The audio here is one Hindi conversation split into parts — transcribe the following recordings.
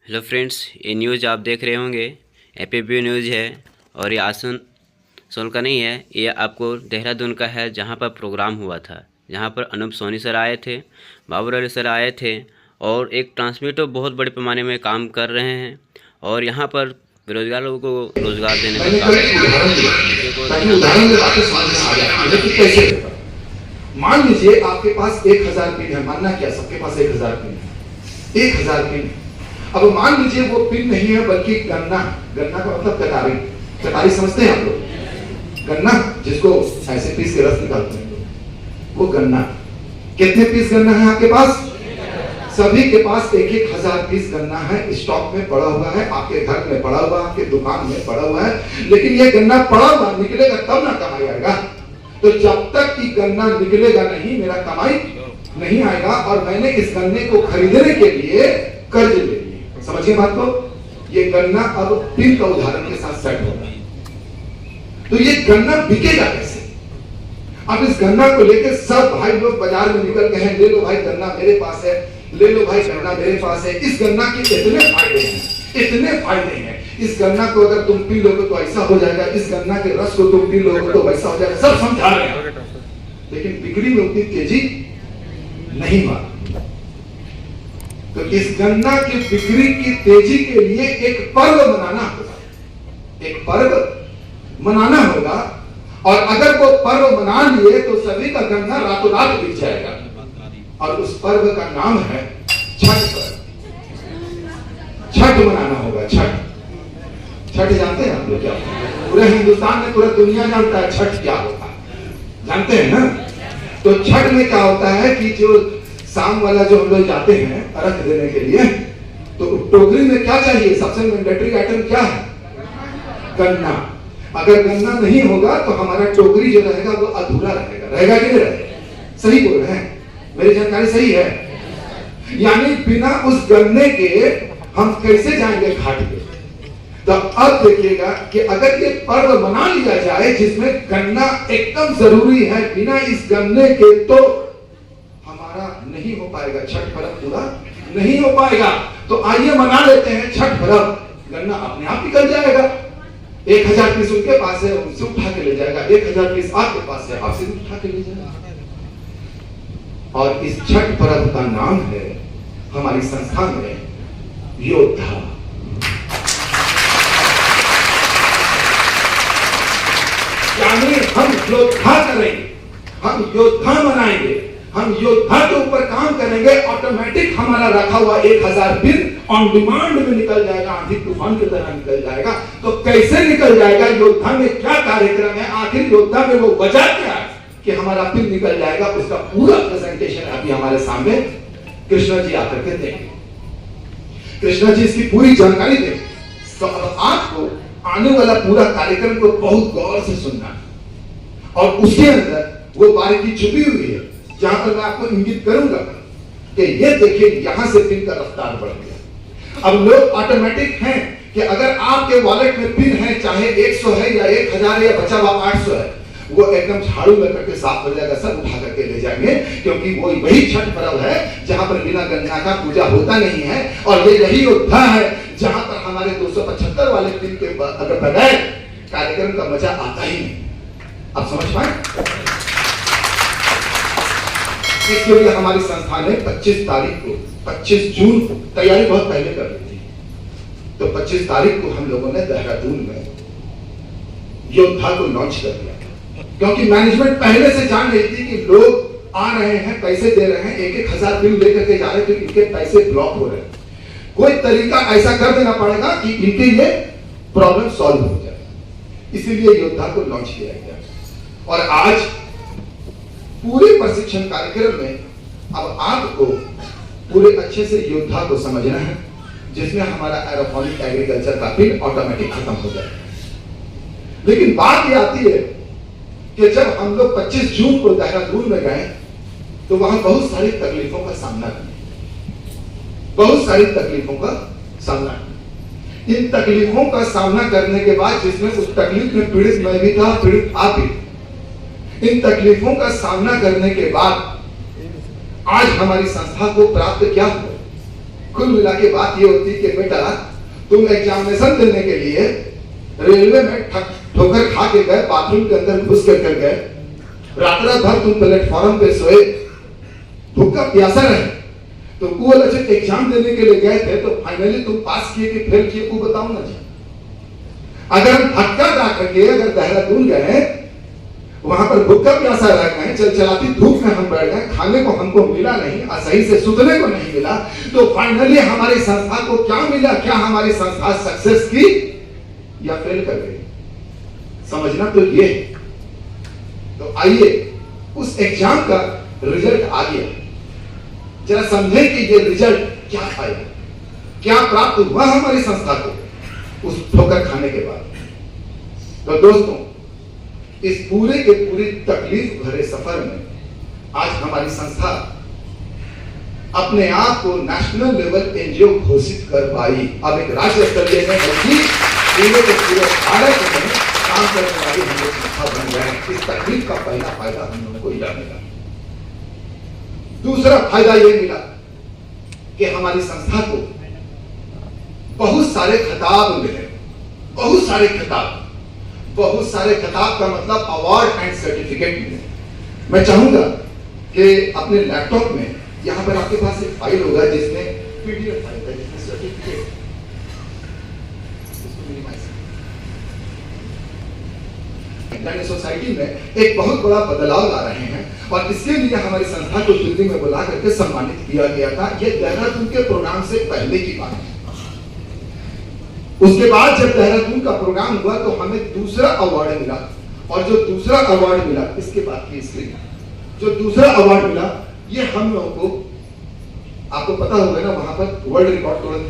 हेलो फ्रेंड्स, ये न्यूज़ आप देख रहे होंगे एपीपी न्यूज़ है और ये आसनसोल का नहीं है, ये आपको देहरादून का है जहाँ पर प्रोग्राम हुआ था, जहाँ पर अनूप सोनी सर आए थे, बाबू राय सर आए थे और एक ट्रांसमीटर बहुत बड़े पैमाने में काम कर रहे हैं और यहाँ पर बेरोजगार लोगों को रोजगार देने का काम। मान लीजिए आपके पास 1000 पिन है, मानना क्या सबके पास 1000 पिन है, 1000 पिन। अब मान लीजिए वो पिन नहीं है बल्कि गन्ना, गन्ना का मतलब कटारी, कटारी समझते हैं आप लोग, गन्ना जिसको ऐसे पीस के रस निकालते हैं, वो गन्ना। कितने पीस गन्ना है आपके पास? सभी के पास 1000 पीस गन्ना है, स्टॉक में पड़ा हुआ है, आपके घर में पड़ा हुआ, आपके दुकान में पड़ा हुआ है। लेकिन ये गन्ना पड़ा हुआ निकलेगा तब ना कमाई आएगा। तो जब तक कि गन्ना निकलेगा नहीं, मेरा कमाई नहीं आएगा। और मैंने इस गन्ने को खरीदने के लिए कर्ज ले लिया। समझिए बात को, ये गन्ना अब पिन का उदाहरण के साथ सेट होगा। तो ये गन्ना बिकेगा कैसे? अब इस गन्ना को लेकर सब भाई लोग बाजार में निकल गए हैं, ले लो भाई गन्ना मेरे पास है, ले लो भाई गन्ना मेरे पास है। इस गन्ना के इतने फायदे हैं, इतने फायदे हैं। इस गन्ना को अगर तुम पी लोगे तो ऐसा हो जाएगा, इस गन्ना के रस को तुम पी लोगे तो वैसा हो जाएगा, सब समझा रहे हैं। लेकिन बिक्री में उतनी तेजी नहीं हुआ। तो इस गन्ना की बिक्री की तेजी के लिए एक पर्व मनाना होगा, एक पर्व मनाना होगा। और अगर वो पर्व मना लिए तो सभी का गन्ना रातों रात बिक जाएगा। और उस पर्व का नाम है छठ पर्व। छठ मनाना होगा, छठ। छठ जानते हैं आप लोग क्या? पूरे हिंदुस्तान में, पूरा दुनिया जानता है छठ क्या होता है, जानते हैं ना? तो छठ में क्या होता है कि जो शाम वाला जो हम लोग जाते हैं अर्घ देने के लिए, तो टोकरी में क्या चाहिए? सबसे मैंडेटरी आइटम क्या है? गन्ना। अगर गन्ना नहीं होगा तो हमारा टोकरी जो रहेगा वो अधूरा रहेगा। रहेगा कि नहीं रहेगा? सही बोल रहे हैं, मेरी जानकारी सही है। यानी बिना उस गन्ने के हम कैसे जाएंगे घाट पे? तो अब देखिएगा कि अगर ये पर्व मना लिया जाए जिसमें गन्ना एकदम जरूरी है, बिना इस गन्ने के तो हमारा नहीं हो पाएगा, छठ पर्व पूरा नहीं हो पाएगा। तो आइए मना लेते हैं छठ पर्व। गन्ना अपने आप निकल जाएगा। 1000 पीस उनके पास है, उनसे उठा के ले जाएगा। 1000 पीस आपके पास है, आपसे भी उठा के ले जाएगा। और इस छठ पर्व का नाम है हमारी संस्था में योद्धा। यानी हम योद्धा करेंगे, हम योद्धा मनाएंगे, हम योद्धा के ऊपर काम करेंगे। ऑटोमेटिक हमारा रखा हुआ 1000 पिन ऑन डिमांड में निकल जाएगा, आंधी तूफान की तरह निकल जाएगा। तो कैसे निकल जाएगा? योद्धा में क्या कार्यक्रम है, आखिर योद्धा में वो वजह क्या है कि हमारा पिन निकल जाएगा? उसका पूरा प्रेजेंटेशन अभी हमारे सामने कृष्णा जी आकर के देंगे। कृष्णा जी इसकी पूरी जानकारी देंगे। तो अब आपको आने वाला पूरा कार्यक्रम को बहुत गौर से सुनना और उसके अंदर वो बारीकी छुपी हुई है जहां पर मैं आपको इंगित करूंगा कि ये देखिए यहां से पिन का रफ्तार बढ़ गया। अब लोग ऑटोमेटिक हैं कि अगर आपके वॉलेट में पिन है, चाहे 100 है या 1000 या बचा हुआ 800 है, वो एकदम झाड़ू में करके साफ हो जाएगा, सब उठा करके ले जाएंगे। क्योंकि वो वही छठ पर्व है जहां पर बिना गन्ना का पूजा होता नहीं है। और ये यही योद्धा है जहां पर हमारे 275 वाले पिन के अगर बगैर कार्यक्रम का मजा आता ही नहीं। आप समझ पाए? इसके लिए हमारी संस्था ने 25 तारीख को, 25 जून को तैयारी बहुत पहले कर ली थी। तो 25 तारीख को हम लोगों ने देहरादून में योद्धा को लॉन्च कर दिया था। क्योंकि मैनेजमेंट पहले से जान रही थी कि लोग आ रहे हैं, पैसे दे रहे हैं, 1000 बिल लेकर के जा रहे थे, इनके पैसे ब्लॉक हो रहे हैं। कोई तरीका ऐसा कर देना पड़ेगा कि इनके ये प्रॉब्लम सॉल्व हो जाए। इसीलिए योद्धा को लॉन्च किया गया। और आज पूरे प्रशिक्षण कार्यक्रम में अब आपको पूरे अच्छे से योद्धा को समझना है, जिसमें हमारा एरोपोनिक एग्रीकल्चर का पिन ऑटोमेटिक खत्म हो जाए। लेकिन बात यह आती है कि जब हम लोग 25 जून को देहरादून में गए तो वहां बहुत सारी तकलीफों का सामना किया, बहुत सारी तकलीफों का सामना किया। इन तकलीफों का सामना करने के बाद, जिसमें उस तकलीफ में पीड़ित मैं भी था, पीड़ित आप भी, इन तकलीफों का सामना करने के बाद आज हमारी संस्था को प्राप्त क्या हुआ? कुल मिला के बात ये होती कि बेटा तुम एग्जामिनेशन देने के लिए रेलवे में ठोकर खा के गए, बाथरूम के अंदर घुस कर गए, रात भर तुम प्लेटफॉर्म पे सोए, भूखा प्यासा रहे, तो वो जब एग्जाम देने के लिए गए थे तो फाइनली तुम पास किए कि फेल किए, वो बताओ ना जी। अगर हम धक्का जा करके अगर देहरादून गए, वहां पर भूखा प्यासा रह गए, चलचलाती धूप में हम बैठ गए, खाने को हमको मिला नहीं, सही से सुतने को नहीं मिला, तो फाइनली हमारी संस्था को क्या मिला? क्या हमारी संस्था सक्सेस की या फेल कर गई? समझना तो ये। तो आइए उस एग्जाम का रिजल्ट आ गया, जरा समझे कि ये रिजल्ट क्या आया, क्या प्राप्त हुआ हमारी संस्था को उस ठोकर खाने के बाद। तो दोस्तों, इस पूरे के पूरी तकलीफ भरे सफर में आज हमारी संस्था अपने आप को नेशनल लेवल एनजीओ घोषित कर पाई। अब एक राज्य स्तरीय में पूरे के पूरे भारत में काम करने वाली हम लोग संस्था बन गए। इस तकलीफ का पहला फायदा हम लोगों को यह मिला। दूसरा फायदा यह मिला कि हमारी संस्था को बहुत सारे खिताब मिले, बहुत सारे खिताब। बहुत सारे खिताब का मतलब अवार्ड एंड सर्टिफिकेट मिले। मैं चाहूंगा कि अपने लैपटॉप में यहां पर आपके पास एक फाइल होगा जिसमें पीडीएफ फाइल है, जिसमें सर्टिफिकेट। सोसाइटी में एक बहुत बड़ा बदलाव ला रहे हैं और इसके लिए हमारी संस्था को दिल्ली में बुला करके सम्मानित किया गया था। यह देहरादून के प्रोग्राम से पहले की बात है। उसके बाद जब देहरादून का प्रोग्राम हुआ तो हमें दूसरा अवार्ड मिला, और जो दूसरा अवार्ड मिला, इसके बाद की स्क्रीन, जो दूसरा अवार्ड मिला ये हम लोगों को, आपको पता होगा ना, वहां पर वर्ल्ड रिकॉर्ड तोड़ा था।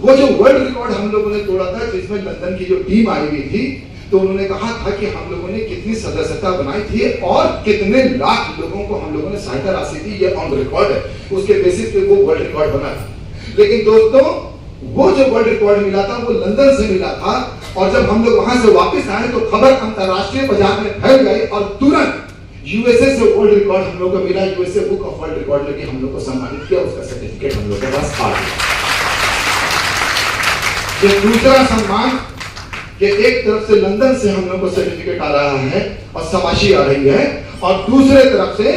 वो जो वर्ल्ड रिकॉर्ड हम लोगों ने तोड़ा था, जिसमें लंदन की जो टीम आई हुई थी, तो उन्होंने कहा था कि हम लोगों ने कितनी सदस्यता बनाई थी और कितने लाख लोगों को हम लोगों ने सहायता राशि दी, ये ऑन रिकॉर्ड है। उसके बेसिस पे वो वर्ल्ड रिकॉर्ड बना था। लेकिन दोस्तों, वो जो वर्ल्ड रिकॉर्ड मिला था वो लंदन से मिला था, और जब हम लोग वहां से वापस आए तो खबर अंतरराष्ट्रीय बाजार में फैल गई और तुरंत यूएसए से वर्ल्ड रिकॉर्ड हम लोग को मिला। USA book of world record लेके हम लोग को सम्मानित किया, उसका सर्टिफिकेट हम लोग के पास आ गया। ये दूसरा सम्मान कि एक तरफ से लंदन से हम लोग को सर्टिफिकेट आ रहा है और शाबाशी आ रही है, और दूसरे तरफ से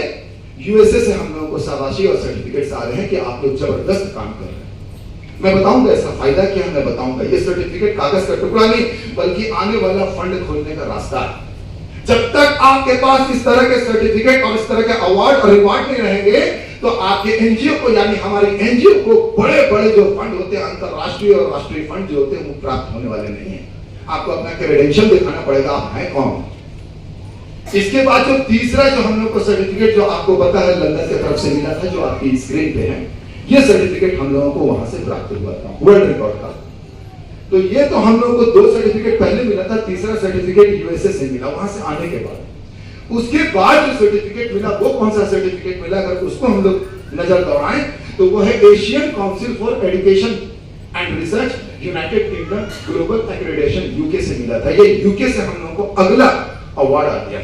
यूएसए से हम लोगों को शाबाशी और सर्टिफिकेट्स आ रहे हैं कि आप लोग जबरदस्त काम कर रहे हैं। मैं बताऊंगा इसका फायदा क्या है, मैं बताऊंगा। ये सर्टिफिकेट कागज का टुकड़ा नहीं, बल्कि आने वाला फंड खोलने का रास्ता है। जब तक आपके पास इस तरह के सर्टिफिकेट और इस तरह के अवार्ड और रिवॉर्ड नहीं रहेंगे, तो आपके एनजीओ को, यानी हमारे एनजीओ को बड़े बड़े जो फंड होते हैं, अंतरराष्ट्रीय और राष्ट्रीय फंड जो होते हैं, वो प्राप्त होने वाले नहीं है। आपको अपना क्रेडेंशियल दिखाना पड़ेगा, आप हैं कौन। इसके बाद जो तीसरा जो हम लोग को सर्टिफिकेट जो आपको पता है लंदन की तरफ से मिला था, जो आपकी स्क्रीन पे है, ये सर्टिफिकेट हम लोगों को वहां से प्राप्त हुआ था, वर्ल्ड रिकॉर्ड का। तो ये तो हम लोगों को 2 सर्टिफिकेट पहले मिला था, तीसरा सर्टिफिकेट यूएसए से मिला वहां से आने के बाद। उसके बाद जो सर्टिफिकेट मिला, वो कौन सा सर्टिफिकेट मिला, अगर उसको हम लोग नजर दौड़ाएं तो वो है Asian council for education and research, United kingdom global accreditation, UK से मिला था। ये यूके से हम लोगों को अगला अवार्ड आ गया।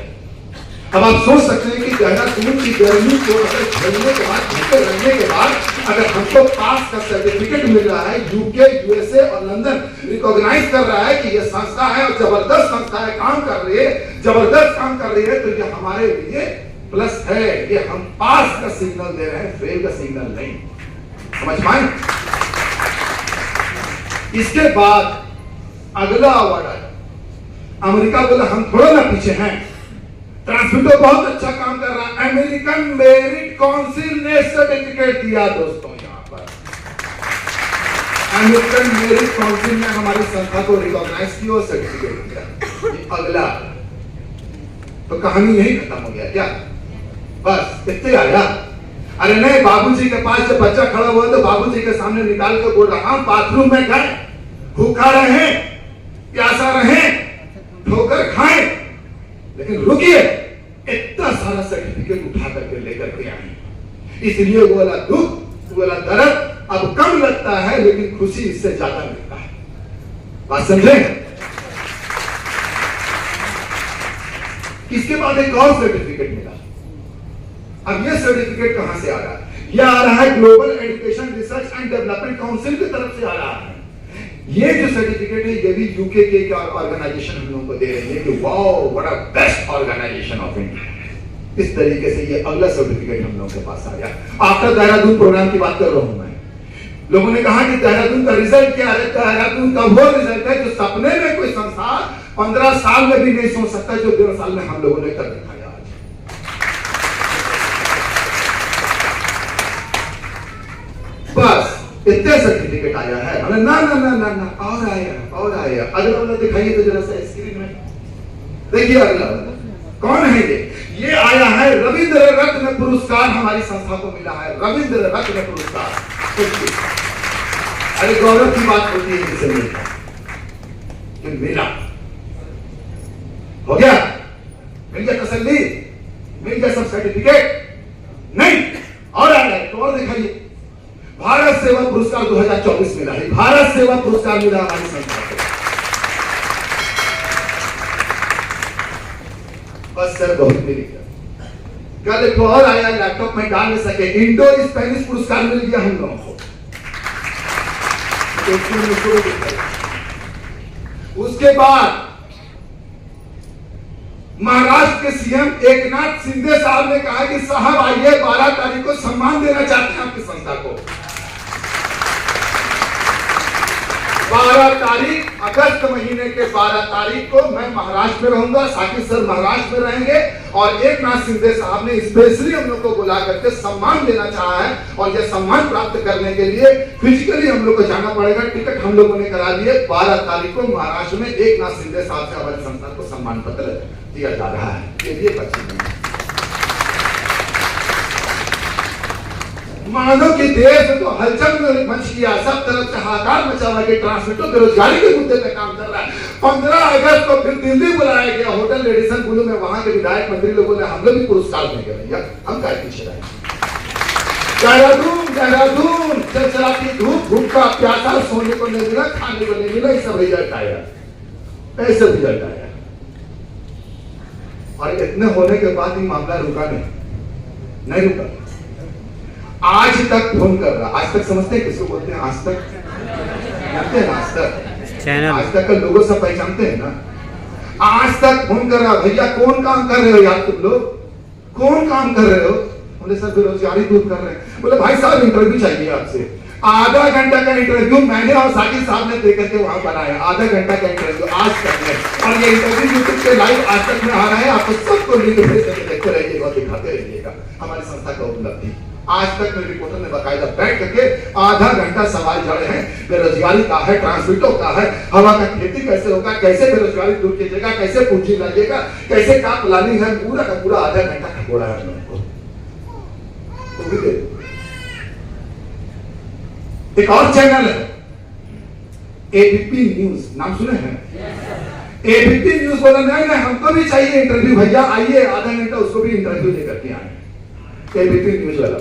अब आप सोच सकते हैं कि देहरादून की गर्मी को अगर झेलने के बाद, भीतर रहने के बाद, अगर हमको पास का सर्टिफिकेट मिल रहा है, यूके, यूएसए और लंदन रिकॉग्नाइज कर रहा है कि ये संस्था है और जबरदस्त संस्था है, काम कर रही है, जबरदस्त काम कर रही है, तो ये हमारे लिए प्लस है। ये हम पास का सिग्नल दे रहे हैं, फेल का सिग्नल नहीं। समझ पाए? इसके बाद अगला अवार्ड आया। अमेरिका बोला हम थोड़ा ना पीछे हैं, ट्रांसमिटो बहुत अच्छा काम कर रहा है। अमेरिकन मेरिट काउंसिल ने सर्टिफिकेट दिया दोस्तों। यहां पर अमेरिकन मेरिट काउंसिल ने हमारी संस्था को रिकॉग्नाइज किया और सर्टिफिकेट दिया। ये अगला, तो कहानी यही खत्म हो गया क्या? बस इतने आया? अरे नहीं, बाबूजी के पास जब बच्चा खड़ा हुआ तो बाबूजी के सामने निकाल के बोल रहा हूं, बाथरूम में गए, भूखा रहे, प्यासा रहे, ठोकर खाए, लेकिन रुकिए, इतना सारा सर्टिफिकेट उठा करके लेकर के आए। इसलिए वो वाला दुख, वो वाला दर्द अब कम लगता है, लेकिन खुशी इससे ज्यादा मिलता है। बात समझे? इसके बाद एक और सर्टिफिकेट मिला। अब ये सर्टिफिकेट कहां से आ रहा है? यह आ रहा है global education research and development council की तरफ से आ रहा है। ये जो सर्टिफिकेट है ये भी यूके के ऑर्गेनाइजेशन हम लोगों को दे रही है कि wow what a best organisation of India. इस तरीके से ये अगला सर्टिफिकेट हम लोगों के पास आ गया। आफ्टर देहरादून प्रोग्राम की बात कर रहा हूं मैं। लोगों ने कहा कि देहरादून का रिजल्ट क्या है? देहरादून का वो रिजल्ट है जो सपने में कोई संसार 15 साल में भी नहीं सोच सकता, जो 2 साल में हम लोगों ने कर दिखाया आज। बस इतने सर्टिफिकेट आया है। ना ना ना ना ना और आया। अगला वाला दिखाइए तो जरा सा स्क्रीन में देखिए। अगला वाला कौन है ये आया है रविंद्र रत्न पुरस्कार हमारी संस्था को मिला है। रविंद्र रत्न पुरस्कार। अरे गौरव की बात होती है इसे कि मिला, हो गया, मिल गया तसल्ली, मिल गया सब सर्टिफिकेट नहीं और आ गए तो और दिखाइए। भारत सेवा पुरस्कार 2024 मिला है। भारत सेवा पुरस्कार मिला हमारी संस्था को। बस सर बहुत मिल गया। कल एक और आया, लैपटॉप में डाल नहीं सके, इंडो स्पेनिश पुरस्कार मिल गया हम लोगों को। उसके बाद महाराष्ट्र के सीएम एकनाथ शिंदे साहब ने कहा कि साहब आइए 12 तारीख को सम्मान देना चाहते हैं आपकी संस्था को। 12 तारीख अगस्त महीने के 12 तारीख को मैं महाराष्ट्र में रहूंगा, साकिब सर महाराष्ट्र में रहेंगे और एकनाथ शिंदे साहब ने स्पेशली हम लोग को बुला करके सम्मान देना चाहा है। और यह सम्मान प्राप्त करने के लिए फिजिकली हम लोग को जाना पड़ेगा। टिकट हम लोगों ने करा लिए। 12 तारीख को महाराष्ट्र में एकनाथ शिंदे साहब से हमारी संस्था को सम्मान पत्र दिया जा रहा है। ये भी एक अच्छी बात है। मानो कि देश तो हलचल में मच गया, सब तरफ से हाहाकार मचा हुआ कि ट्रांसमिटर बेरोजगारी के मुद्दे पे काम कर रहा है। 15 अगस्त को फिर दिल्ली बुलाया गया होटल रेडिसन ब्लू में। वहां के विधायक मंत्री लोगों ने हम लोग भी पुरस्कार देंगे भैया, हम क्या पीछे रहे। देहरादून चलचलाती धूप, भूखा प्यासा, सोने को नहीं मिला, खाने को नहीं मिला, सब रिजल्ट आया, ऐसे रिजल्ट आया। और इतने होने के बाद भी मामला रुका नहीं रुका। आज तक फोन कर रहा। आज तक समझते हैं किसको बोलते हैं? आज तक जानते हैं? आज तक चैनल, आज तक का लोगों सब पहचानते हैं ना। आज तक फोन कर रहा, भैया कौन काम कर रहे हो यार तुम लोग, कौन काम कर रहे हो? बोले सर बेरोजगारी दूर कर रहे हैं। बोले भाई साहब इंटरव्यू चाहिए आपसे। आधा घंटा का इंटरव्यू मैंने और साकिब साहब ने देकर के वहां बनाया। आधा घंटा का इंटरव्यू आज तक है। और ये इंटरव्यू यूट्यूब पे लाइव आज तक में आ रहा है। आपको सबको लिंक भेज करके देखते रहिएगा और दिखाते रहिएगा हमारी संस्था का उपलब्धि। आज तक में रिपोर्टर ने बाकायदा बैठ करके आधा घंटा सवाल जड़े हैं। बेरोजगारी का है, ट्रांसमिटो का है, हवा का खेती कैसे होगा, कैसे बेरोजगारी दूर कीजिएगा, कैसे पूंजी लाइएगा, कैसे क्या प्लानिंग है, पूरा का पूरा आधा घंटा खबोड़ा है हम लोगों को। एक और चैनल है एबीपी न्यूज, नाम सुने हैं? एबीपी न्यूज बोला नहीं हमको भी चाहिए इंटरव्यू, भैया आइए आधा घंटा उसको भी इंटरव्यू लेकर के आए। एबीपी न्यूज वाला